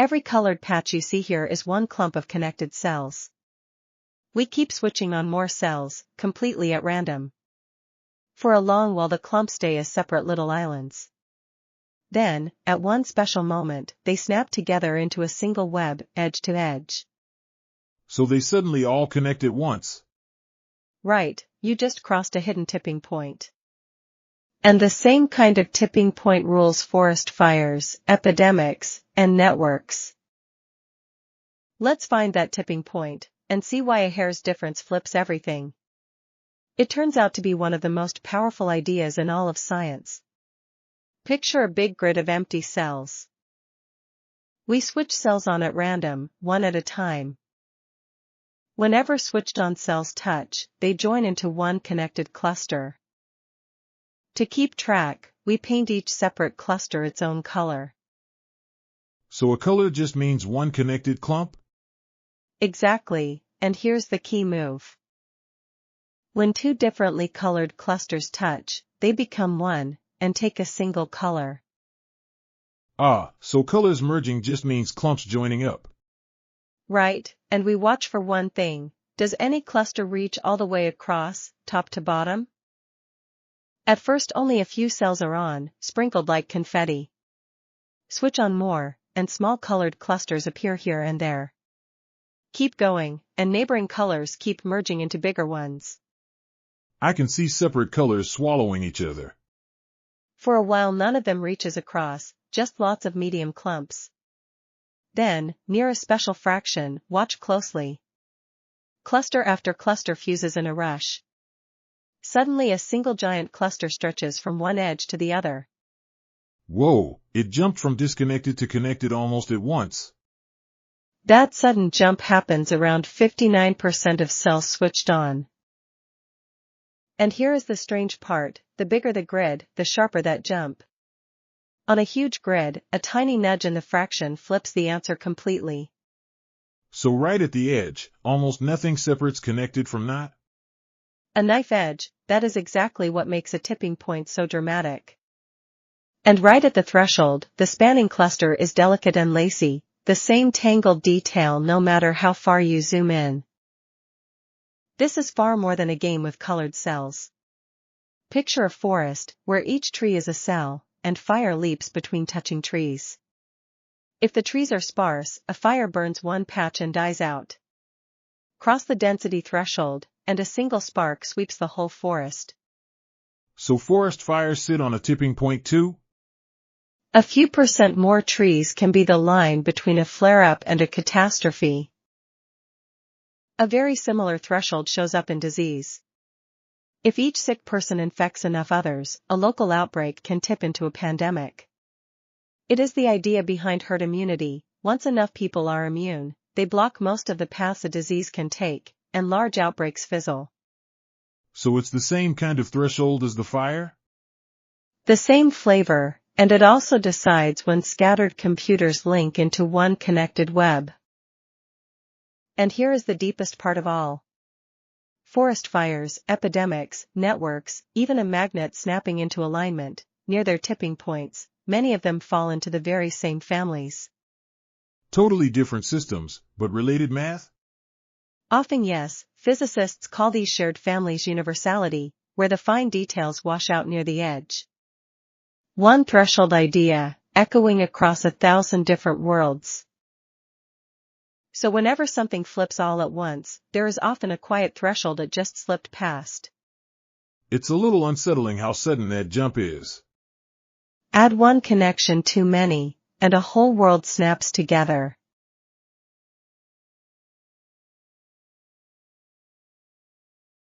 Every colored patch you see here is one clump of connected cells. We keep switching on more cells, completely at random. For a long while the clumps stay as separate little islands. Then, at one special moment, they snap together into a single web, edge to edge. So they suddenly all connect at once. Right, you just crossed a hidden tipping point. And the same kind of tipping point rules forest fires, epidemics, and networks. Let's find that tipping point, and see why a hair's difference flips everything. It turns out to be one of the most powerful ideas in all of science. Picture a big grid of empty cells. We switch cells on at random, one at a time. Whenever switched-on cells touch, they join into one connected cluster. To keep track, we paint each separate cluster its own color. So a color just means one connected clump? Exactly, and here's the key move. When two differently colored clusters touch, they become one, and take a single color. Ah, so colors merging just means clumps joining up. Right, and we watch for one thing. Does any cluster reach all the way across, top to bottom? At first only a few cells are on, sprinkled like confetti. Switch on more, and small colored clusters appear here and there. Keep going, and neighboring colors keep merging into bigger ones. I can see separate colors swallowing each other. For a while none of them reaches across, just lots of medium clumps. Then, near a special fraction, watch closely. Cluster after cluster fuses in a rush. Suddenly a single giant cluster stretches from one edge to the other. Whoa, it jumped from disconnected to connected almost at once. That sudden jump happens around 59% of cells switched on. And here is the strange part, the bigger the grid, the sharper that jump. On a huge grid, a tiny nudge in the fraction flips the answer completely. So right at the edge, almost nothing separates connected from not? A knife edge, that is exactly what makes a tipping point so dramatic. And right at the threshold, the spanning cluster is delicate and lacy, the same tangled detail no matter how far you zoom in. This is far more than a game with colored cells. Picture a forest, where each tree is a cell, and fire leaps between touching trees. If the trees are sparse, a fire burns one patch and dies out. Cross the density threshold, and a single spark sweeps the whole forest. So forest fires sit on a tipping point too? A few percent more trees can be the line between a flare-up and a catastrophe. A very similar threshold shows up in disease. If each sick person infects enough others, a local outbreak can tip into a pandemic. It is the idea behind herd immunity. Once enough people are immune, they block most of the paths a disease can take, and large outbreaks fizzle. So it's the same kind of threshold as the fire? The same flavor, and it also decides when scattered computers link into one connected web. And here is the deepest part of all. Forest fires, epidemics, networks, even a magnet snapping into alignment, near their tipping points, many of them fall into the very same families. Totally different systems, but related math? Often yes, physicists call these shared families universality, where the fine details wash out near the edge. One threshold idea, echoing across 1,000 different worlds. So whenever something flips all at once, there is often a quiet threshold it just slipped past. It's a little unsettling how sudden that jump is. Add one connection too many, and a whole world snaps together.